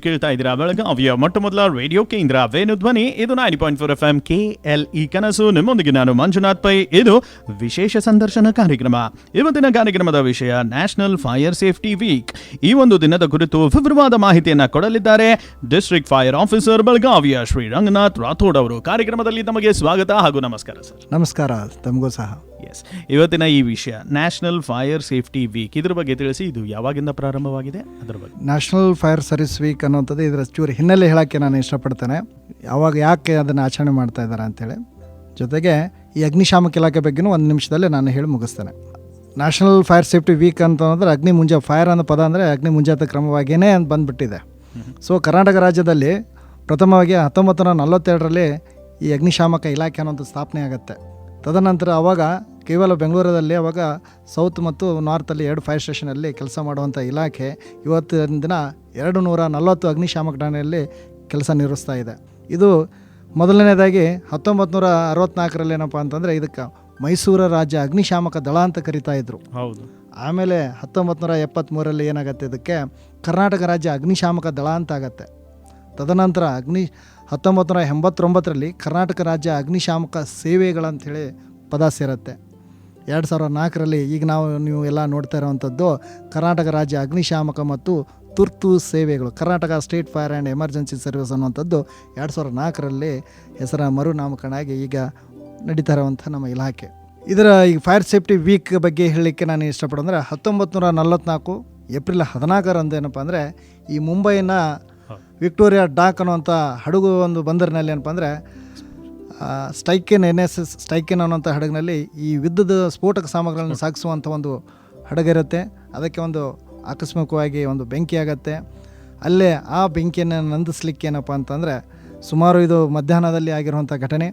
ಕೇಳ್ತಾ ಇದ್ದೀರಾ ಬೆಳಗಾವಿಯ ಮೊಟ್ಟ ಮೊದಲ ರೇಡಿಯೋ ಕೇಂದ್ರ ವೇಣು ಧ್ವನಿ. ಇದು 90.4 FM KLE ಕನಸು. ನಿಮ್ಮೊಂದಿಗೆ ನಾನು ಮಂಜುನಾಥ್ ಪೈ. ಇದು ವಿಶೇಷ ಸಂದರ್ಶನ ಕಾರ್ಯಕ್ರಮ. ಇವತ್ತಿನ ಕಾರ್ಯಕ್ರಮದ ವಿಷಯ ನ್ಯಾಷನಲ್ ಫೈರ್ ಸೇಫ್ಟಿ ವೀಕ್. ಈ ಒಂದು ದಿನದ ಕುರಿತು ವಿವರವಾದ ಮಾಹಿತಿಯನ್ನು ಕೊಡಲಿದ್ದಾರೆ ಡಿಸ್ಟ್ರಿಕ್ಟ್ ಫೈರ್ ಆಫೀಸರ್ ಬೆಳಗಾವಿಯ ಶ್ರೀ ರಂಗನಾಥ್ ರಾಥೋಡ್ ಅವರು. ಕಾರ್ಯಕ್ರಮದಲ್ಲಿ ತಮಗೆ ಸ್ವಾಗತ ಹಾಗೂ ನಮಸ್ಕಾರ ಸರ್. ನಮಸ್ಕಾರ, ತಮಗೂ ಸಹ. ಎಸ್, ಇವತ್ತಿನ ಈ ವಿಷಯ ನ್ಯಾಷನಲ್ ಫೈರ್ ಸೇಫ್ಟಿ ವೀಕ್, ಇದ್ರ ಬಗ್ಗೆ ತಿಳಿಸಿ. ಇದು ಯಾವಾಗಿಂದ ಪ್ರಾರಂಭವಾಗಿದೆ, ಅದರ ಬಗ್ಗೆ. ನ್ಯಾಷನಲ್ ಫೈರ್ ಸರ್ವಿಸ್ ವೀಕ್ ಅನ್ನುವಂಥದ್ದು ಇದರ ಚೂರು ಹಿನ್ನೆಲೆ ಹೇಳೋಕ್ಕೆ ನಾನು ಇಷ್ಟಪಡ್ತೇನೆ. ಯಾಕೆ ಅದನ್ನು ಆಚರಣೆ ಮಾಡ್ತಾ ಇದ್ದಾರೆ ಅಂತೇಳಿ. ಜೊತೆಗೆ ಈ ಅಗ್ನಿಶಾಮಕ ಇಲಾಖೆ ಬಗ್ಗೆನೂ ಒಂದು ನಿಮಿಷದಲ್ಲಿ ನಾನು ಹೇಳಿ ಮುಗಿಸ್ತೇನೆ. ನ್ಯಾಷನಲ್ ಫೈರ್ ಸೇಫ್ಟಿ ವೀಕ್ ಅಂತಂದರೆ ಫೈರ್ ಅನ್ನೋ ಪದ ಅಂದರೆ ಅಗ್ನಿ ಮುಂಜಾಗ್ರತಾ ಕ್ರಮವಾಗಿಯೇ ಬಂದುಬಿಟ್ಟಿದೆ. ಸೊ ಕರ್ನಾಟಕ ರಾಜ್ಯದಲ್ಲಿ ಪ್ರಥಮವಾಗಿ 1942ರಲ್ಲಿ ಈ ಅಗ್ನಿಶಾಮಕ ಇಲಾಖೆ ಅನ್ನೋದು ಸ್ಥಾಪನೆ ಆಗುತ್ತೆ. ತದನಂತರ ಅವಾಗ ಕೇವಲ ಬೆಂಗಳೂರಲ್ಲಿ ಅವಾಗ ಸೌತ್ ಮತ್ತು ನಾರ್ತಲ್ಲಿ 2 ಫೈರ್ ಸ್ಟೇಷನಲ್ಲಿ ಕೆಲಸ ಮಾಡುವಂಥ ಇಲಾಖೆ ಇವತ್ತಿನ ದಿನ 240 ಅಗ್ನಿಶಾಮಕ ಠಾಣೆಯಲ್ಲಿ ಕೆಲಸ ನಿರ್ವಹಿಸ್ತಾ ಇದೆ. ಇದು ಮೊದಲನೇದಾಗಿ 1964ರಲ್ಲಿ ಏನಪ್ಪ ಅಂತಂದರೆ ಇದಕ್ಕೆ ಮೈಸೂರು ರಾಜ್ಯ ಅಗ್ನಿಶಾಮಕ ದಳ ಅಂತ ಕರಿತಾ ಇದ್ರು. ಹೌದು. ಆಮೇಲೆ 1973ರಲ್ಲಿ ಏನಾಗುತ್ತೆ, ಇದಕ್ಕೆ ಕರ್ನಾಟಕ ರಾಜ್ಯ ಅಗ್ನಿಶಾಮಕ ದಳ ಅಂತ ಆಗತ್ತೆ. ತದನಂತರ 1989ರಲ್ಲಿ ಕರ್ನಾಟಕ ರಾಜ್ಯ ಅಗ್ನಿಶಾಮಕ ಸೇವೆಗಳಂಥೇಳಿ ಪದ ಸೇರುತ್ತೆ. 2004ರಲ್ಲಿ ಈಗ ನೀವು ಎಲ್ಲ ನೋಡ್ತಾ ಇರೋವಂಥದ್ದು ಕರ್ನಾಟಕ ರಾಜ್ಯ ಅಗ್ನಿಶಾಮಕ ಮತ್ತು ತುರ್ತು ಸೇವೆಗಳು, Karnataka state fire and emergency service ಅನ್ನುವಂಥದ್ದು 2004ರಲ್ಲಿ ಹೆಸರ ಮರುನಾಮಕರಣ ಆಗಿ ಈಗ ನಡೀತಾ ಇರುವಂಥ ನಮ್ಮ ಇಲಾಖೆ. ಇದರ ಈ ಫೈರ್ ಸೇಫ್ಟಿ ವೀಕ್ ಬಗ್ಗೆ ಹೇಳಲಿಕ್ಕೆ ನಾನು ಇಷ್ಟಪಡೋಂದರೆ 1944 ಏಪ್ರಿಲ್ 14ರಂದು ಏನಪ್ಪ ಅಂದರೆ ಈ ಮುಂಬೈನ ವಿಕ್ಟೋರಿಯಾ ಡಾಕ್ ಅನ್ನುವಂಥ ಹಡಗು ಒಂದು ಬಂದರಿನಲ್ಲಿ ಏನಪ್ಪ ಅಂದರೆ ಸ್ಟೈಕಿನ್ NSS ಸ್ಟೈಕಿನ್ ಅನ್ನೋಂಥ ಹಡಗಿನಲ್ಲಿ ಈ ವಿದ್ಯುತ್ ಸ್ಫೋಟಕ ಸಾಮಗ್ರಿಗಳನ್ನು ಸಾಗಿಸುವಂಥ ಒಂದು ಹಡಗಿರುತ್ತೆ. ಅದಕ್ಕೆ ಒಂದು ಆಕಸ್ಮಿಕವಾಗಿ ಒಂದು ಬೆಂಕಿ ಆಗುತ್ತೆ. ಅಲ್ಲೇ ಆ ಬೆಂಕಿಯನ್ನು ನಂದಿಸ್ಲಿಕ್ಕೆ ಏನಪ್ಪ ಅಂತಂದರೆ ಸುಮಾರು ಇದು ಮಧ್ಯಾಹ್ನದಲ್ಲಿ ಆಗಿರುವಂಥ ಘಟನೆ.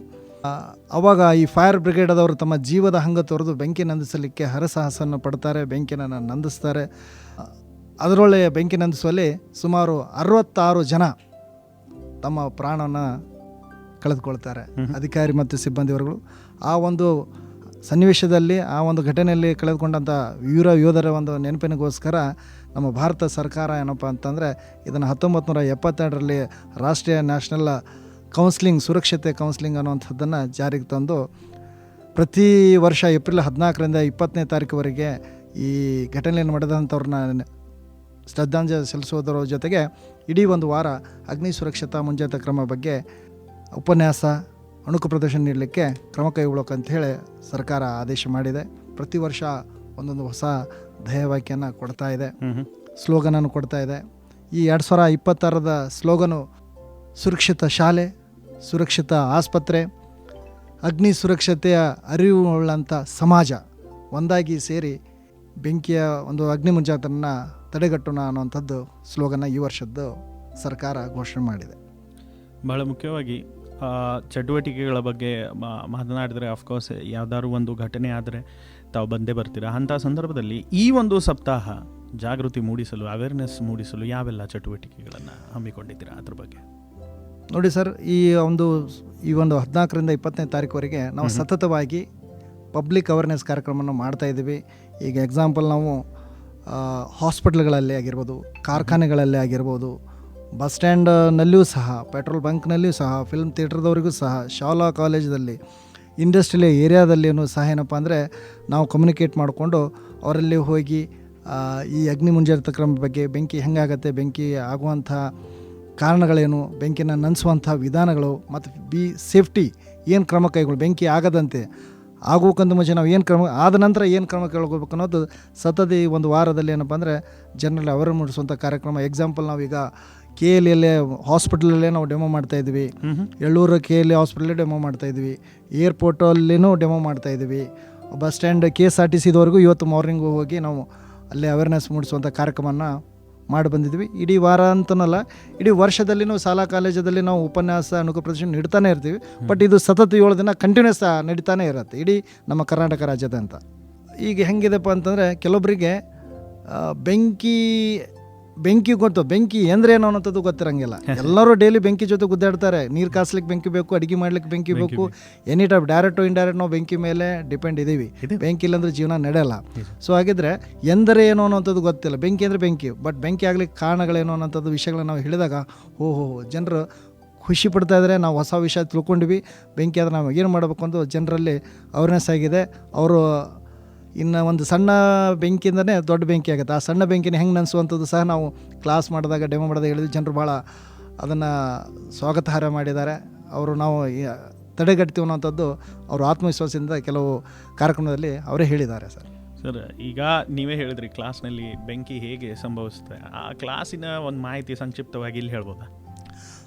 ಆವಾಗ ಈ ಫೈರ್ ಬ್ರಿಗೇಡದವರು ತಮ್ಮ ಜೀವದ ಹಂಗ ತೊರೆದು ಬೆಂಕಿ ನಂದಿಸಲಿಕ್ಕೆ ಹರಸಾಹಸನ್ನು ಪಡ್ತಾರೆ, ಬೆಂಕಿಯನ್ನು ನಂದಿಸ್ತಾರೆ. ಅದರೊಳ್ಳೆ ಬೆಂಕಿ ನಂದಿಸುವಲ್ಲಿ ಸುಮಾರು 66 ಜನ ತಮ್ಮ ಪ್ರಾಣವನ್ನು ಕಳೆದುಕೊಳ್ತಾರೆ, ಅಧಿಕಾರಿ ಮತ್ತು ಸಿಬ್ಬಂದಿವರುಗಳು. ಆ ಒಂದು ಸನ್ನಿವೇಶದಲ್ಲಿ, ಆ ಒಂದು ಘಟನೆಯಲ್ಲಿ ಕಳೆದುಕೊಂಡಂಥ ವೀರ ಯೋಧರ ಒಂದು ನೆನಪಿನಗೋಸ್ಕರ ನಮ್ಮ ಭಾರತ ಸರ್ಕಾರ ಏನಪ್ಪ ಅಂತಂದರೆ ಇದನ್ನು 1972ರಲ್ಲಿ ರಾಷ್ಟ್ರೀಯ ನ್ಯಾಷನಲ್ ಸುರಕ್ಷತೆ ಕೌನ್ಸಿಲಿಂಗ್ ಅನ್ನುವಂಥದ್ದನ್ನು ಜಾರಿಗೆ ತಂದು ಪ್ರತಿ ವರ್ಷ ಏಪ್ರಿಲ್ 14ರಿಂದ 20ನೇ ತಾರೀಕುವರೆಗೆ ಈ ಘಟನೆಯನ್ನು ನಡೆದಂಥವ್ರನ್ನ ಶ್ರದ್ಧಾಂಜಲಿ ಸಲ್ಲಿಸೋದರ ಜೊತೆಗೆ ಇಡೀ ಒಂದು ವಾರ ಅಗ್ನಿ ಸುರಕ್ಷತಾ ಮುಂಜಾಗ್ರತಾ ಕ್ರಮ ಬಗ್ಗೆ ಉಪನ್ಯಾಸ, ಅಣುಕು ಪ್ರದರ್ಶನ ನೀಡಲಿಕ್ಕೆ ಕ್ರಮ ಕೈಗೊಳ್ಳೋಕಂತ ಹೇಳಿ ಸರ್ಕಾರ ಆದೇಶ ಮಾಡಿದೆ. ಪ್ರತಿ ವರ್ಷ ಒಂದೊಂದು ಹೊಸ ಧ್ಯೇಯವಾಕ್ಯನ ಕೊಡ್ತಾ ಇದೆ, ಸ್ಲೋಗನನ್ನು ಕೊಡ್ತಾ ಇದೆ. ಈ 2026ರ ಸ್ಲೋಗನು ಸುರಕ್ಷಿತ ಶಾಲೆ, ಸುರಕ್ಷಿತ ಆಸ್ಪತ್ರೆ, ಅಗ್ನಿ ಸುರಕ್ಷತೆಯ ಅರಿವುಳ್ಳಂಥ ಸಮಾಜ ಒಂದಾಗಿ ಸೇರಿ ಬೆಂಕಿಯ ಒಂದು ಅಗ್ನಿ ಮುಂಜಾಗ್ರತೆಯನ್ನು ತಡೆಗಟ್ಟೋಣ ಅನ್ನುವಂಥದ್ದು ಸ್ಲೋಗನ್ನ ಈ ವರ್ಷದ್ದು ಸರ್ಕಾರ ಘೋಷಣೆ ಮಾಡಿದೆ. ಬಹಳ ಮುಖ್ಯವಾಗಿ ಚಟುವಟಿಕೆಗಳ ಬಗ್ಗೆ ಮಾತನಾಡಿದರೆ ಅಫ್ಕೋರ್ಸ್ ಯಾವ್ದಾದ್ರು ಒಂದು ಘಟನೆ ಆದರೆ ತಾವು ಬಂದೇ ಬರ್ತೀರಾ. ಅಂಥ ಸಂದರ್ಭದಲ್ಲಿ ಈ ಒಂದು ಸಪ್ತಾಹ ಜಾಗೃತಿ ಮೂಡಿಸಲು, ಅವೇರ್ನೆಸ್ ಮೂಡಿಸಲು ಯಾವೆಲ್ಲ ಚಟುವಟಿಕೆಗಳನ್ನು ಹಮ್ಮಿಕೊಂಡಿದ್ದೀರಾ, ಅದ್ರ ಬಗ್ಗೆ? ನೋಡಿ ಸರ್, ಈ ಒಂದು 14ರಿಂದ 20ನೇ ತಾರೀಕುವರೆಗೆ ನಾವು ಸತತವಾಗಿ ಪಬ್ಲಿಕ್ ಅವೇರ್ನೆಸ್ ಕಾರ್ಯಕ್ರಮವನ್ನು ಮಾಡ್ತಾ ಇದ್ದೀವಿ. ಈಗ ಎಕ್ಸಾಂಪಲ್ ನಾವು ಹಾಸ್ಪಿಟ್ಲ್ಗಳಲ್ಲಿ ಆಗಿರ್ಬೋದು, ಕಾರ್ಖಾನೆಗಳಲ್ಲಿ ಆಗಿರ್ಬೋದು, ಬಸ್ ಸ್ಟ್ಯಾಂಡ್ನಲ್ಲಿಯೂ ಸಹ, ಪೆಟ್ರೋಲ್ ಬಂಕ್ನಲ್ಲಿಯೂ ಸಹ, ಫಿಲ್ಮ್ ಥಿಯೇಟ್ರದವರಿಗೂ ಸಹ, ಶಾಲಾ ಕಾಲೇಜಲ್ಲಿ, ಇಂಡಸ್ಟ್ರಿಯಲ್ ಏರಿಯಾದಲ್ಲಿಯೂ ಸಹ ಏನಪ್ಪ ಅಂದರೆ ನಾವು ಕಮ್ಯುನಿಕೇಟ್ ಮಾಡಿಕೊಂಡು ಅವರಲ್ಲಿ ಹೋಗಿ ಈ ಅಗ್ನಿ ಮುಂಜಾಗ್ರತಾ ಕ್ರಮ ಬಗ್ಗೆ, ಬೆಂಕಿ ಹೆಂಗಾಗತ್ತೆ, ಬೆಂಕಿ ಆಗುವಂಥ ಕಾರಣಗಳೇನು, ಬೆಂಕಿನ ನಂದಿಸುವಂಥ ವಿಧಾನಗಳು ಮತ್ತು ಸೇಫ್ಟಿ ಏನು ಕ್ರಮ ಕೈಗೊಳ್ಳಿ, ಬೆಂಕಿ ಆಗದಂತೆ ಆಗೋಕ್ಕಂತ ಮುಂಚೆ ನಾವು ಏನು ಕ್ರಮ, ಆದ ನಂತರ ಏನು ಕ್ರಮ ಕೈಗೊಳ್ಬೇಕು ಅನ್ನೋದು ಸತತ ಈ ಒಂದು ವಾರದಲ್ಲಿ ಏನಪ್ಪ ಅಂದರೆ ಜನರಲ್ಲಿ ಅವೇರ್ ಮೂಡಿಸುವಂಥ ಕಾರ್ಯಕ್ರಮ. ಎಕ್ಸಾಂಪಲ್ ನಾವೀಗ KLE ಹಾಸ್ಪಿಟಲಲ್ಲೇ ನಾವು ಡೆಮೋ ಮಾಡ್ತಾಯಿದ್ವಿ, ಎಳ್ಳೂರು KLE ಹಾಸ್ಪಿಟಲೇ ಡೆಮೋ ಮಾಡ್ತಾಯಿದ್ವಿ, ಏರ್ಪೋರ್ಟಲ್ಲಿನೂ ಡೆಮೋ ಮಾಡ್ತಾಯಿದ್ವಿ, ಬಸ್ ಸ್ಟ್ಯಾಂಡ್ KSRTCದವರೆಗೂ ಇವತ್ತು ಮಾರ್ನಿಂಗು ಹೋಗಿ ನಾವು ಅಲ್ಲೇ ಅವೇರ್ನೆಸ್ ಮೂಡಿಸುವಂಥ ಕಾರ್ಯಕ್ರಮನ ಮಾಡಿ ಬಂದಿದ್ವಿ. ಇಡೀ ವಾರ ಅಂತನಲ್ಲ, ಇಡೀ ವರ್ಷದಲ್ಲಿ ನಾವು ಶಾಲಾ ಕಾಲೇಜಲ್ಲಿ ನಾವು ಉಪನ್ಯಾಸ, ಅಣುಕು ಪ್ರದರ್ಶನ ನೀಡ್ತಾನೆ ಇರ್ತೀವಿ. ಬಟ್ ಇದು ಸತತ 7 ದಿನ ಕಂಟಿನ್ಯೂಸ್ ನಡೀತಾನೆ ಇರುತ್ತೆ ಇಡೀ ನಮ್ಮ ಕರ್ನಾಟಕ ರಾಜ್ಯದಂತ. ಈಗ ಹೆಂಗಿದೆಪ್ಪ ಅಂತಂದರೆ ಕೆಲವೊಬ್ಬರಿಗೆ ಬೆಂಕಿ ಬೆಂಕಿ ಗೊತ್ತು, ಬೆಂಕಿ ಅಂದ್ರೆ ಏನು ಅನ್ನೋಂಥದ್ದು ಗೊತ್ತಿರಂಗಿಲ್ಲ. ಎಲ್ಲರೂ ಡೈಲಿ ಬೆಂಕಿ ಜೊತೆ ಗುದ್ದಾಡ್ತಾರೆ. ನೀರು ಕಾಸ್ಲಿಕ್ಕೆ ಬೆಂಕಿ ಬೇಕು, ಅಡುಗೆ ಮಾಡ್ಲಿಕ್ಕೆ ಬೆಂಕಿ ಬೇಕು. ಎನಿ ಟೈಪ್ ಡೈರೆಕ್ಟ್ ಇಂಡೈರೆಕ್ಟ್ ನಾವು ಬೆಂಕಿ ಮೇಲೆ ಡಿಪೆಂಡ್ ಇದ್ದೀವಿ. ಬೆಂಕಿ ಇಲ್ಲಾಂದ್ರೆ ಜೀವನ ನಡೆಯಲ್ಲ. ಸೊ ಹಾಗಿದ್ರೆ ಎಂದರೆ ಏನು ಅನ್ನೋಂಥದ್ದು ಗೊತ್ತಿಲ್ಲ. ಬೆಂಕಿ ಅಂದರೆ ಬೆಂಕಿ, ಬಟ್ ಬೆಂಕಿ ಆಗ್ಲಿಕ್ಕೆ ಕಾರಣಗಳೇನು ಅನ್ನೋಂಥದ್ದು ವಿಷಯಗಳನ್ನ ನಾವು ಹೇಳಿದಾಗ ಓಹೋ ಜನರು ಖುಷಿ ಪಡ್ತಾ ಇದ್ದಾರೆ, ನಾವು ಹೊಸ ವಿಷಯ ತಿಳ್ಕೊಂಡ್ವಿ. ಬೆಂಕಿ ಆದರೆ ನಾವು ಏನು ಮಾಡಬೇಕು ಅಂತ ಜನರಲ್ಲಿ ಅವೇರ್ನೆಸ್ ಆಗಿದೆ. ಅವರು ಇನ್ನು ಒಂದು ಸಣ್ಣ ಬೆಂಕಿಯಿಂದನೇ ದೊಡ್ಡ ಬೆಂಕಿ ಆಗುತ್ತೆ. ಆ ಸಣ್ಣ ಬೆಂಕಿನ ಹೆಂಗೆ ನೆನೆಸುವಂಥದ್ದು ಸಹ ನಾವು ಕ್ಲಾಸ್ ಮಾಡಿದಾಗ ಡೆಮೋ ಮಾಡಿದಾಗ ಹೇಳಿದ್ವಿ. ಜನರು ಭಾಳ ಅದನ್ನು ಸ್ವಾಗತಾರ್ಹ ಮಾಡಿದ್ದಾರೆ. ಅವರು ನಾವು ತಡೆಗಟ್ತೀವಿ ಅನ್ನೋಂಥದ್ದು ಅವರು ಆತ್ಮವಿಶ್ವಾಸದಿಂದ ಕೆಲವು ಕಾರ್ಯಕ್ರಮದಲ್ಲಿ ಅವರೇ ಹೇಳಿದ್ದಾರೆ ಸರ್. ಸರ್, ಈಗ ನೀವೇ ಹೇಳಿದ್ರಿ ಕ್ಲಾಸ್ನಲ್ಲಿ ಬೆಂಕಿ ಹೇಗೆ ಸಂಭವಿಸುತ್ತೆ. ಆ ಕ್ಲಾಸಿನ ಒಂದು ಮಾಹಿತಿ ಸಂಕ್ಷಿಪ್ತವಾಗಿ ಇಲ್ಲಿ ಹೇಳ್ಬೋದಾ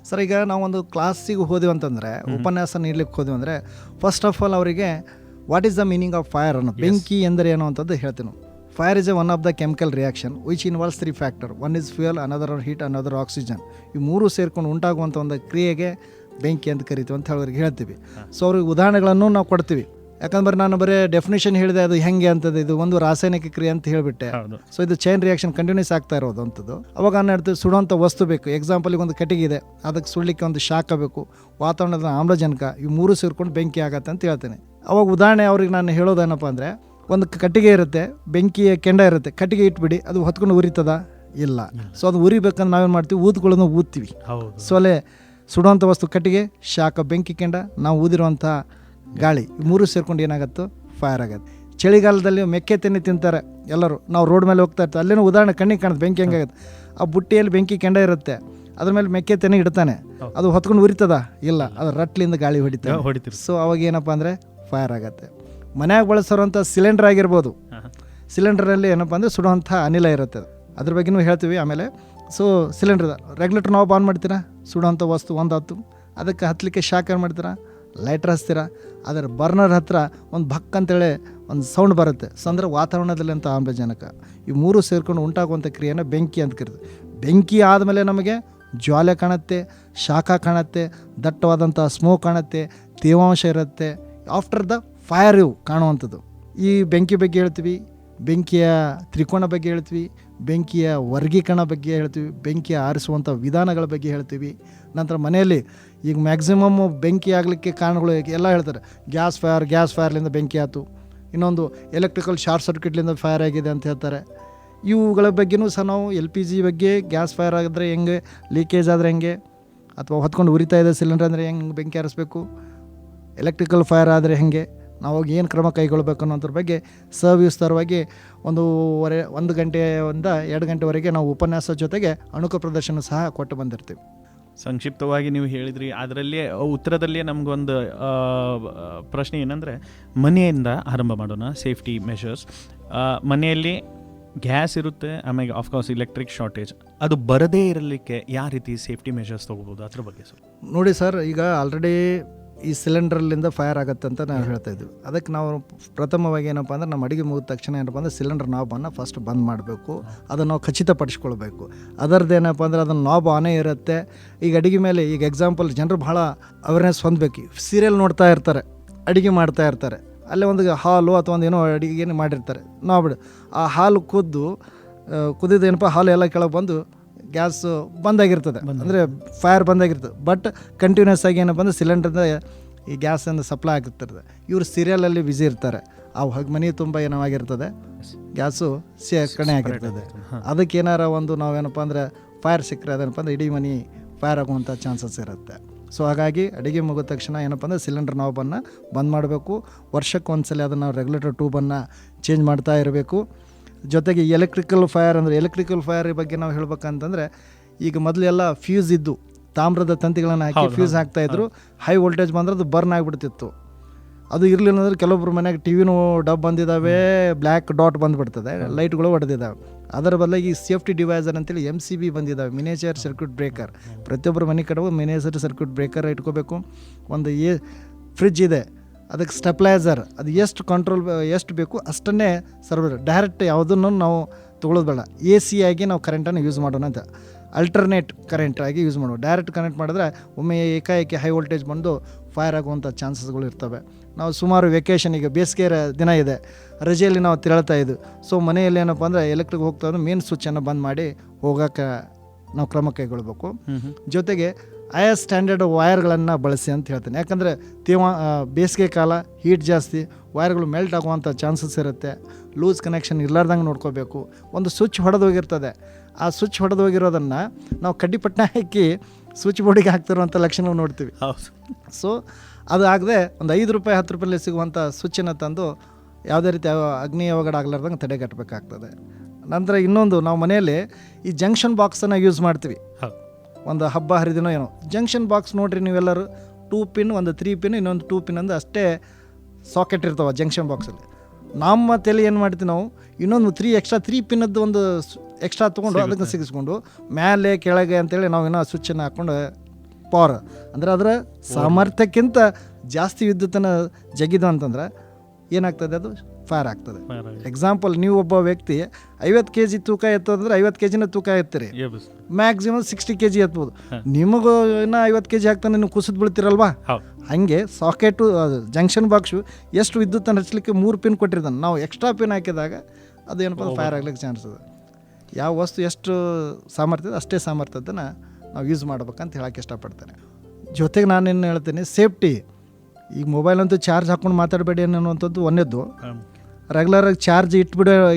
ಸರ್? ಈಗ ನಾವು ಒಂದು ಕ್ಲಾಸಿಗೆ ಹೋದ್ವಿ ಅಂತಂದರೆ, ಉಪನ್ಯಾಸ ನೀಡಲಿಕ್ಕೆ ಹೋದ್ವಿ ಅಂದರೆ, ಫಸ್ಟ್ ಆಫ್ ಆಲ್ ಅವರಿಗೆ what is the meaning of fire ಅನ್ನೋ, ಬೆಂಕಿ ಎಂದರೆ ಏನು ಅಂತದ್ದು ಹೇಳ್ತೀನಿ. Fire is A one of the chemical reaction which involves 3 factor. One is fuel, another heat, another oxygen. ಈ ಮೂರು ಸೇರ್ಕೊಂಡು ಉಂಟಾಗುವಂಥ ಒಂದು ಕ್ರಿಯೆಗೆ ಬೆಂಕಿ ಅಂತ ಕರಿತೀವಿ ಅಂತ ಅವ್ರಿಗೆ ಹೇಳ್ತೀವಿ. ಸೊ ಅವ್ರಿಗೆ ಉದಾಹರಣೆಗಳನ್ನು ನಾವು ಕೊಡ್ತೀವಿ. ಯಾಕಂದ್ರೆ ನಾನು ಬರೀ ಡೆಫಿನೇಷನ್ ಹೇಳಿದೆ ಅದು ಹೆಂಗೆ ಅಂತದ್ದು, ಇದು ಒಂದು ರಾಸಾಯನಿಕ ಕ್ರಿಯೆ ಅಂತ ಹೇಳಿಬಿಟ್ಟೆ. ಸೊ ಇದು ಚೈನ್ ರಿಯಾಕ್ಷನ್ ಕಂಟಿನ್ಯೂಸ್ ಆಗ್ತಾ ಇರೋದು ಅಂಥದ್ದು. ಅವಾಗ ನಾನು ಹೇಳ್ತೀವಿ ಸುಡುವಂಥ ವಸ್ತು ಬೇಕು. ಎಕ್ಸಾಂಪಲ್ಗೆ ಒಂದು ಕಟ್ಟಿಗೆ ಇದೆ, ಅದಕ್ಕೆ ಸುಡಲಿಕ್ಕೆ ಒಂದು ಶಾಖ ಬೇಕು, ವಾತಾವರಣದ ಆಮ್ಲಜನಕ, ಇವು ಮೂರು ಸೇರ್ಕೊಂಡು ಬೆಂಕಿ ಆಗತ್ತೆ ಅಂತ ಹೇಳ್ತೇನೆ. ಅವಾಗ ಉದಾಹರಣೆ ಅವ್ರಿಗೆ ನಾನು ಹೇಳೋದೇನಪ್ಪ ಅಂದರೆ, ಒಂದು ಕಟ್ಟಿಗೆ ಇರುತ್ತೆ, ಬೆಂಕಿಯ ಕೆಂಡ ಇರುತ್ತೆ, ಕಟ್ಟಿಗೆ ಇಟ್ಬಿಡಿ, ಅದು ಹೊತ್ಕೊಂಡು ಉರಿತದ? ಇಲ್ಲ. ಸೊ ಅದು ಉರಿಬೇಕಂದ್ರೆ ನಾವೇನು ಮಾಡ್ತೀವಿ, ಊದ್ಕೊಳ್ಳೋದು ಊದ್ತೀವಿ. ಸೊ ಅಲ್ಲೇ ಸುಡುವಂಥ ವಸ್ತು ಕಟ್ಟಿಗೆ, ಶಾಖ ಬೆಂಕಿ ಕೆಂಡ, ನಾವು ಊದಿರುವಂಥ ಗಾಳಿ, ಮೂರು ಸೇರ್ಕೊಂಡು ಏನಾಗತ್ತೋ ಫೈರ್ ಆಗುತ್ತೆ. ಚಳಿಗಾಲದಲ್ಲಿ ಮೆಕ್ಕೆ ತೆನ್ನಿ ತಿಂತಾರೆ ಎಲ್ಲರೂ, ನಾವು ರೋಡ್ ಮೇಲೆ ಹೋಗ್ತಾ ಇರ್ತೀವಿ, ಅಲ್ಲೇನೋ ಉದಾಹರಣೆ ಕಣ್ಣಿಗೆ ಕಾಣುತ್ತೆ ಬೆಂಕಿ ಹೆಂಗಾಗುತ್ತೆ. ಆ ಬುಟ್ಟಿಯಲ್ಲಿ ಬೆಂಕಿ ಕೆಂಡ ಇರುತ್ತೆ, ಅದ್ರ ಮೇಲೆ ಮೆಕ್ಕೆ ತೆನ್ನಿ ಇಡ್ತಾನೆ, ಅದು ಹೊತ್ಕೊಂಡು ಉರಿತದ? ಇಲ್ಲ, ಅದು ರಟ್ಲಿಂದ ಗಾಳಿ ಹೊಡಿತಾರೆ. ಸೊ ಅವಾಗ ಏನಪ್ಪ ಅಂದರೆ ಫೈರ್ ಆಗುತ್ತೆ. ಮನ್ಯಾಗ ಬಳಸೋವಂಥ ಸಿಲಿಂಡರ್ ಆಗಿರ್ಬೋದು, ಸಿಲಿಂಡ್ರಲ್ಲಿ ಏನಪ್ಪ ಅಂದರೆ ಸುಡುವಂಥ ಅನಿಲ ಇರುತ್ತೆ, ಅದ್ರ ಬಗ್ಗೆನೂ ಹೇಳ್ತೀವಿ ಆಮೇಲೆ. ಸೊ ಸಿಲಿಂಡ್ರ್ ರೆಗ್ಯುಲೇಟರ್ ನಾವು ಆನ್ ಮಾಡ್ತೀರಾ, ಸುಡುವಂಥ ವಸ್ತು ಒಂದು ಹತ್ತು, ಅದಕ್ಕೆ ಹತ್ತಲಿಕ್ಕೆ ಶಾಕ್ ಏನು ಮಾಡ್ತೀರಾ, ಲೈಟ್ರ್ ಹಚ್ತೀರಾ, ಅದರ ಬರ್ನರ್ ಹತ್ರ ಒಂದು ಭಕ್ ಅಂತೇಳಿ ಒಂದು ಸೌಂಡ್ ಬರುತ್ತೆ. ಸೊ ಅಂದರೆ ವಾತಾವರಣದಲ್ಲಿ ಅಂತ ಆಮ್ಲಜನಕ, ಈ ಮೂರು ಸೇರ್ಕೊಂಡು ಉಂಟಾಗುವಂಥ ಕ್ರಿಯೆನ ಬೆಂಕಿ ಅಂತ ಕರೀತೀವಿ. ಬೆಂಕಿ ಆದಮೇಲೆ ನಮಗೆ ಜ್ವಾಲೆ ಕಾಣುತ್ತೆ, ಶಾಖ ಕಾಣುತ್ತೆ, ದಟ್ಟವಾದಂಥ ಸ್ಮೋಕ್ ಕಾಣುತ್ತೆ, ತೇವಾಂಶ ಇರುತ್ತೆ. ಆಫ್ಟರ್ ದ ಫೈರ್ ಇವು ಕಾಣುವಂಥದ್ದು. ಈ ಬೆಂಕಿ ಬಗ್ಗೆ ಹೇಳ್ತೀವಿ, ಬೆಂಕಿಯ ತ್ರಿಕೋನ ಬಗ್ಗೆ ಹೇಳ್ತೀವಿ, ಬೆಂಕಿಯ ವರ್ಗೀಕರಣ ಬಗ್ಗೆ ಹೇಳ್ತೀವಿ, ಬೆಂಕಿಯ ಆರಿಸುವಂಥ ವಿಧಾನಗಳ ಬಗ್ಗೆ ಹೇಳ್ತೀವಿ. ನಂತರ ಮನೆಯಲ್ಲಿ ಈಗ ಮ್ಯಾಕ್ಸಿಮಮ್ ಬೆಂಕಿ ಆಗಲಿಕ್ಕೆ ಕಾರಣಗಳು ಎಲ್ಲ ಹೇಳ್ತಾರೆ. ಗ್ಯಾಸ್ ಫೈರ್ಲಿಂದ ಬೆಂಕಿ ಆಯ್ತು, ಇನ್ನೊಂದು ಎಲೆಕ್ಟ್ರಿಕಲ್ ಶಾರ್ಟ್ ಸರ್ಕ್ಯೂಟ್ಲಿಂದ ಫೈರ್ ಆಗಿದೆ ಅಂತ ಹೇಳ್ತಾರೆ. ಇವುಗಳ ಬಗ್ಗೆನೂ ಸಹ ನಾವು LPG ಬಗ್ಗೆ ಗ್ಯಾಸ್ ಫೈರ್ ಆಗಿದ್ರೆ ಹೆಂಗೆ, ಲೀಕೇಜ್ ಆದರೆ ಹೆಂಗೆ, ಅಥವಾ ಹೊತ್ಕೊಂಡು ಉರಿತಾ ಇದೆ ಸಿಲಿಂಡರ್ ಅಂದರೆ ಹೆಂಗೆ ಬೆಂಕಿ ಹಾರಿಸ್ಬೇಕು, ಎಲೆಕ್ಟ್ರಿಕಲ್ ಫೈರ್ ಆದರೆ ಹೆಂಗೆ, ನಾವು ಏನು ಕ್ರಮ ಕೈಗೊಳ್ಳಬೇಕು ಅನ್ನೋದ್ರ ಬಗ್ಗೆ ಸವಿಸ್ತಾರವಾಗಿ 1 ಗಂಟೆಯಿಂದ 2 ಗಂಟೆವರೆಗೆ ನಾವು ಉಪನ್ಯಾಸ ಜೊತೆಗೆ ಅಣುಕ ಪ್ರದರ್ಶನ ಸಹ ಕೊಟ್ಟು ಬಂದಿರ್ತೀವಿ. ಸಂಕ್ಷಿಪ್ತವಾಗಿ ನೀವು ಹೇಳಿದ್ರಿ, ಅದರಲ್ಲೇ ಉತ್ತರದಲ್ಲೇ ನಮಗೊಂದು ಪ್ರಶ್ನೆ ಏನಂದರೆ, ಮನೆಯಿಂದ ಆರಂಭ ಮಾಡೋಣ. ಸೇಫ್ಟಿ ಮೆಷರ್ಸ್, ಮನೆಯಲ್ಲಿ ಗ್ಯಾಸ್ ಇರುತ್ತೆ, ಆಮೇಲೆ ಆಫ್ಕೋರ್ಸ್ ಎಲೆಕ್ಟ್ರಿಕ್ ಶಾರ್ಟೇಜ್, ಅದು ಬರದೇ ಇರಲಿಕ್ಕೆ ಯಾವ ರೀತಿ ಸೇಫ್ಟಿ ಮೆಷರ್ಸ್ ತೊಗೋಬೋದು ಅದ್ರ ಬಗ್ಗೆ ಸರ್? ನೋಡಿ ಸರ್, ಈಗ ಆಲ್ರೆಡಿ ಈ ಸಿಲಿಂಡ್ರಲ್ಲಿಂದ ಫೈರ್ ಆಗುತ್ತೆ ಅಂತ ನಾವು ಹೇಳ್ತಾ ಇದ್ವಿ. ಅದಕ್ಕೆ ನಾವು ಪ್ರಥಮವಾಗಿ ಏನಪ್ಪ ಅಂದರೆ, ನಮ್ಮ ಅಡುಗೆ ಮುಗಿದ ತಕ್ಷಣ ಏನಪ್ಪ ಅಂದರೆ ಸಿಲಿಂಡರ್ ನಾಬನ್ನು ಫಸ್ಟ್ ಬಂದ್ ಮಾಡಬೇಕು. ಅದನ್ನು ನಾವು ಖಚಿತಪಡಿಸ್ಕೊಳ್ಬೇಕು. ಅದರದ್ದು ಏನಪ್ಪ ಅಂದರೆ, ಅದನ್ನು ನಾಬ್ ಆನೇ ಇರುತ್ತೆ. ಈಗ ಅಡುಗೆ ಮೇಲೆ ಈಗ ಎಕ್ಸಾಂಪಲ್ ಜನರು ಭಾಳ ಅವೇರ್ನೆಸ್ ಹೊಂದಬೇಕು. ಸೀರಿಯಲ್ ನೋಡ್ತಾ ಇರ್ತಾರೆ, ಅಡುಗೆ ಮಾಡ್ತಾ ಇರ್ತಾರೆ, ಅಲ್ಲೇ ಒಂದು ಹಾಲು ಅಥವಾ ಒಂದು ಏನೋ ಅಡುಗೆ ಮಾಡಿರ್ತಾರೆ, ನಾಬಿಡು ಆ ಹಾಲು ಕುದಿದೇನಪ್ಪ, ಹಾಲು ಎಲ್ಲ ಕೆಳಗೆ ಬಂದು ಗ್ಯಾಸ್ ಬಂದಾಗಿರ್ತದೆ, ಅಂದರೆ ಫೈರ್ ಬಂದಾಗಿರ್ತದೆ. ಬಟ್ ಕಂಟಿನ್ಯೂಸ್ ಆಗಿ ಏನಪ್ಪ ಅಂದರೆ ಸಿಲಿಂಡ್ರಿಂದ ಈ ಗ್ಯಾಸಿಂದ ಸಪ್ಲೈ ಆಗಿರ್ತದೆ. ಇವರು ಸೀರಿಯಲಲ್ಲಿ ಬ್ಯುಸಿ ಇರ್ತಾರೆ, ಆ ಮನೆ ತುಂಬ ಏನಾಗಿರ್ತದೆ, ಗ್ಯಾಸು ಕಣೆ ಆಗಿರ್ತದೆ. ಅದಕ್ಕೆ ಏನಾರ ಒಂದು ನಾವೇನಪ್ಪ ಅಂದರೆ ಫೈರ್ ಸಿಕ್ಕರೆ ಅದೇನಪ್ಪ ಅಂದರೆ ಇಡೀ ಮನೆ ಫೈರ್ ಆಗುವಂಥ ಚಾನ್ಸಸ್ ಇರುತ್ತೆ. ಸೊ ಹಾಗಾಗಿ ಅಡುಗೆ ಮುಗಿದ ತಕ್ಷಣ ಏನಪ್ಪ ಅಂದರೆ ಸಿಲಿಂಡರ್ ನಾಬನ್ನು ಬಂದ್ ಮಾಡಬೇಕು. ವರ್ಷಕ್ಕೆ ಒಂದ್ಸಲ ಅದನ್ನು ನಾವು ರೆಗ್ಯುಲೇಟರ್ ಟ್ಯೂಬನ್ನು ಚೇಂಜ್ ಮಾಡ್ತಾ ಇರಬೇಕು. ಜೊತೆಗೆ ಎಲೆಕ್ಟ್ರಿಕಲ್ ಫೈರ್ ಬಗ್ಗೆ ನಾವು ಹೇಳ್ಬೇಕಂತಂದರೆ, ಈಗ ಮೊದಲೆಲ್ಲ ಫ್ಯೂಸ್ ಇದ್ದು ತಾಮ್ರದ ತಂತಿಗಳನ್ನು ಹಾಕಿ ಫ್ಯೂಸ್ ಹಾಕ್ತಾಯಿದ್ರು. ಹೈ ವೋಲ್ಟೇಜ್ ಬಂದರೆ ಅದು ಬರ್ನ್ ಆಗಿಬಿಡ್ತಿತ್ತು. ಅದು ಇರಲಿಲ್ಲ ಅಂದರೆ ಕೆಲವೊಬ್ಬರು ಮನೆಯಾಗ ಟಿವಿನೂ ಡಬ್ ಬಂದಿದ್ದಾವೆ, ಬ್ಲ್ಯಾಕ್ ಡಾಟ್ ಬಂದುಬಿಡ್ತದೆ, ಲೈಟ್ಗಳು ಹೊಡೆದಿದ್ದಾವೆ. ಅದರ ಬದಲಾಗಿ ಸೇಫ್ಟಿ ಡಿವೈಸರ್ ಅಂತೇಳಿ MCB ಬಂದಿದ್ದಾವೆ, ಮಿನಿಯೇಚರ್ ಸರ್ಕ್ಯೂಟ್ ಬ್ರೇಕರ್. ಪ್ರತಿಯೊಬ್ಬರು ಮನೆ ಕಡೆ ಮಿನಿಯೇಚರ್ ಸರ್ಕ್ಯೂಟ್ ಬ್ರೇಕರ್ ಇಟ್ಕೋಬೇಕು. ಒಂದು ಫ್ರಿಡ್ಜ್ ಇದೆ, ಅದಕ್ಕೆ ಸ್ಟೆಪ್ಲೈಸರ್, ಅದು ಎಷ್ಟು ಕಂಟ್ರೋಲ್ ಎಷ್ಟು ಬೇಕು ಅಷ್ಟನ್ನೇ ಸರ್ವರ್, ಡೈರೆಕ್ಟ್ ಯಾವುದನ್ನು ನಾವು ತೊಗೊಳ್ಳೋದು ಬೇಡ. AC ಆಗಿ ನಾವು ಕರೆಂಟನ್ನು ಯೂಸ್ ಮಾಡೋಣ ಅಂತ, ಅಲ್ಟರ್ನೇಟ್ ಕರೆಂಟ್ ಆಗಿ ಯೂಸ್ ಮಾಡೋದು. ಡೈರೆಕ್ಟ್ ಕನೆಕ್ಟ್ ಮಾಡಿದ್ರೆ ಒಮ್ಮೆ ಏಕಾಏಕಿ ಹೈ ವೋಲ್ಟೇಜ್ ಬಂದು ಫೈರ್ ಆಗುವಂಥ ಚಾನ್ಸಸ್ಗಳು ಇರ್ತವೆ. ನಾವು ಸುಮಾರು ವೆಕೇಷನ್, ಈಗ ಬೇಸಿಗೆ ದಿನ ಇದೆ, ರಜೆಯಲ್ಲಿ ನಾವು ತೆರಳ್ತಾ ಇದ್ವಿ. ಸೊ ಮನೆಯಲ್ಲಿ ಏನಪ್ಪ ಅಂದರೆ ಎಲೆಕ್ಟ್ರಿಕ್ ಹೋಗ್ತಾ ಅಂದ್ರೆ ಮೇನ್ ಸ್ವಿಚ್ಚನ್ನು ಬಂದ್ ಮಾಡಿ ಹೋಗೋಕ್ಕೆ ನಾವು ಕ್ರಮ ಕೈಗೊಳ್ಬೇಕು. ಜೊತೆಗೆ ಆಯಾ ಸ್ಟ್ಯಾಂಡರ್ಡ್ ವೈರ್ಗಳನ್ನು ಬಳಸಿ ಅಂತ ಹೇಳ್ತೀನಿ. ಯಾಕಂದರೆ ಬೇಸಿಗೆ ಕಾಲ, ಹೀಟ್ ಜಾಸ್ತಿ, ವೈರ್ಗಳು ಮೆಲ್ಟ್ ಆಗುವಂಥ ಚಾನ್ಸಸ್ ಇರುತ್ತೆ. ಲೂಸ್ ಕನೆಕ್ಷನ್ ಇರ್ಲಾರ್ದಂಗೆ ನೋಡ್ಕೋಬೇಕು. ಒಂದು ಸ್ವಿಚ್ ಹೊಡೆದೋಗಿರ್ತದೆ, ಆ ಸ್ವಿಚ್ ಹೊಡೆದೋಗಿರೋದನ್ನು ನಾವು ಕಡ್ಡಿಪಟ್ಟಣ ಹಾಕಿ ಸ್ವಿಚ್ ಬೋರ್ಡಿಗೆ ಹಾಕ್ತಿರುವಂಥ ಲಕ್ಷಣ ನೋಡ್ತೀವಿ. ಸೊ ಅದು ಆಗದೆ ಒಂದು ₹5 ₹10 ಸಿಗುವಂಥ ಸ್ವಿಚ್ಚನ್ನು ತಂದು ಯಾವುದೇ ರೀತಿ ಅಗ್ನಿ ಅವಘಡ ಆಗಲಾರ್ದಂಗೆ ತಡೆಗಟ್ಟಬೇಕಾಗ್ತದೆ. ನಂತರ ಇನ್ನೊಂದು, ನಾವು ಮನೆಯಲ್ಲಿ ಈ ಜಂಕ್ಷನ್ ಬಾಕ್ಸನ್ನು ಯೂಸ್ ಮಾಡ್ತೀವಿ. ಒಂದು ಹಬ್ಬ ಹರಿದಿನೋ ಏನೋ ಜಂಕ್ಷನ್ ಬಾಕ್ಸ್ ನೋಡಿರಿ ನೀವೆಲ್ಲರೂ, 2 ಪಿನ್, ಒಂದು 3 ಪಿನ್, ಇನ್ನೊಂದು 2 ಪಿನ್ ಅಂದು ಅಷ್ಟೇ ಸಾಕೆಟ್ ಇರ್ತಾವೆ ಜಂಕ್ಷನ್ ಬಾಕ್ಸಲ್ಲಿ. ನಮ್ಮ ತಲೆ ಏನು ಮಾಡ್ತೀವಿ ನಾವು, ಇನ್ನೊಂದು 3 ಪಿನ್ನದ್ದು ಒಂದು ಎಕ್ಸ್ಟ್ರಾ ತೊಗೊಂಡು ಅದಕ್ಕೆ ಸಿಗಿಸ್ಕೊಂಡು ಮೇಲೆ ಕೆಳಗೆ ಅಂತೇಳಿ ನಾವು ಇನ್ನೂ ಸ್ವಿಚ್ಚನ್ನು ಹಾಕ್ಕೊಂಡು ಪವರ್ ಅಂದರೆ ಅದರ ಸಾಮರ್ಥ್ಯಕ್ಕಿಂತ ಜಾಸ್ತಿ ವಿದ್ಯುತ್ತನ್ನು ಜಗಿದು ಅಂತಂದ್ರೆ ಏನಾಗ್ತದೆ, ಅದು ಫೈರ್ ಆಗ್ತದೆ. ಎಕ್ಸಾಂಪಲ್, ನೀವು ಒಬ್ಬ ವ್ಯಕ್ತಿ 50 kg ತೂಕ ಎತ್ತೋದಂದ್ರೆ 50 kg ತೂಕ ಎತ್ತೀರಿ, ಮ್ಯಾಕ್ಸಿಮಮ್ 60 kg ಎತ್ಬೋದು. ನಿಮಗೂ ಇನ್ನೂ 50 kg ಹಾಕ್ತಾನೆ ನೀವು ಕುಸಿದು ಬೀಳ್ತೀರಲ್ವಾ. ಹಾಗೆ ಸಾಕೆಟು ಜಂಕ್ಷನ್ ಬಾಕ್ಸು ಎಷ್ಟು ವಿದ್ಯುತ್ತನ್ನು ಹಚ್ಚಲಿಕ್ಕೆ 3 ಪಿನ್ ಕೊಟ್ಟಿರ್ತಾನೆ. ನಾವು ಎಕ್ಸ್ಟ್ರಾ ಪಿನ್ ಹಾಕಿದಾಗ ಅದು ಏನಪ್ಪ ಫೈರ್ ಆಗ್ಲಿಕ್ಕೆ ಚಾನ್ಸ್ ಇದೆ. ಯಾವ ವಸ್ತು ಎಷ್ಟು ಸಾಮರ್ಥ್ಯ ಅಷ್ಟೇ ಸಾಮರ್ಥ್ಯದನ್ನು ನಾವು ಯೂಸ್ ಮಾಡ್ಬೇಕಂತ ಹೇಳೋಕ್ಕೆ ಇಷ್ಟಪಡ್ತೇನೆ. ಜೊತೆಗೆ ನಾನೇನು ಹೇಳ್ತೀನಿ, ಸೇಫ್ಟಿ. ಈಗ ಮೊಬೈಲ್ ಅಂತೂ ಚಾರ್ಜ್ ಹಾಕ್ಕೊಂಡು ಮಾತಾಡಬೇಡಿ ಅನ್ನುವಂಥದ್ದು ಒಂದೇದ್ದು. ರೆಗ್ಯುಲರಾಗಿ ಚಾರ್ಜ್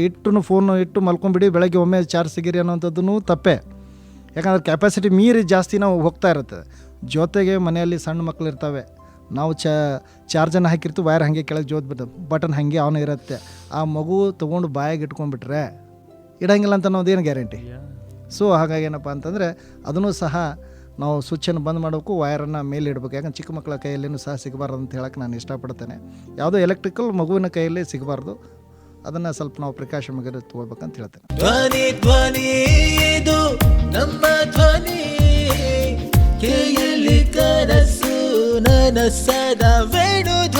ಇಟ್ಟು ಫೋನು ಇಟ್ಟು ಮಲ್ಕೊಂಬಿಡಿ, ಬೆಳಗ್ಗೆ ಒಮ್ಮೆ ಚಾರ್ಜ್ ಸಿಗಿರಿ ಅನ್ನೋಂಥದ್ದು ತಪ್ಪೇ. ಯಾಕಂದ್ರೆ ಕೆಪಾಸಿಟಿ ಮೀರಿ ಜಾಸ್ತಿ ನಾವು ಹೋಗ್ತಾ ಇರುತ್ತೆ. ಜೊತೆಗೆ ಮನೆಯಲ್ಲಿ ಸಣ್ಣ ಮಕ್ಕಳು ಇರ್ತವೆ, ನಾವು ಚಾರ್ಜನ್ನು ಹಾಕಿರ್ತೀವಿ, ವೈರ್ ಹಾಗೆ ಕೆಳಗೆ ಜೋತ್ ಬಿಡ್ತದೆ, ಬಟನ್ ಹಾಗೆ ಆನ್ ಇರುತ್ತೆ. ಆ ಮಗು ತೊಗೊಂಡು ಬಾಯಿಗೆ ಇಟ್ಕೊಂಡ್ಬಿಟ್ರೆ ಇಡಂಗಿಲ್ಲ ಅಂತ ಅನ್ನೋದೇನು ಗ್ಯಾರಂಟಿ. ಸೊ ಹಾಗಾಗಿ ಏನಪ್ಪ ಅಂತಂದರೆ ಅದನ್ನು ಸಹ ನಾವು ಸ್ವಿಚ್ಚನ್ನು ಬಂದ್ ಮಾಡಬೇಕು, ವೈರನ್ನು ಮೇಲೆ ಇಡಬೇಕು. ಯಾಕಂದ್ರೆ ಚಿಕ್ಕ ಮಕ್ಕಳ ಕೈಯಲ್ಲಿನೂ ಸಹ ಸಿಗಬಾರ್ದು ಅಂತ ಹೇಳಕ್ಕೆ ನಾನು ಇಷ್ಟಪಡ್ತೇನೆ. ಯಾವುದೋ ಎಲೆಕ್ಟ್ರಿಕಲ್ ಮಗುವಿನ ಕೈಯಲ್ಲಿ ಸಿಗಬಾರ್ದು, ಅದನ್ನು ಸ್ವಲ್ಪ ನಾವು ಪ್ರಿಕಾಷನ್ ಬಗ್ಗೆ ತೊಗೊಳ್ಬೇಕಂತ ಹೇಳ್ತೇನೆ. ಧ್ವನಿ ಧ್ವನಿ ಇದು ನಮ್ಮ ಧ್ವನಿ, ಕೇಳಿ ಕನಸು ನನಸದ ವೇಣು ಧ್ವನಿ.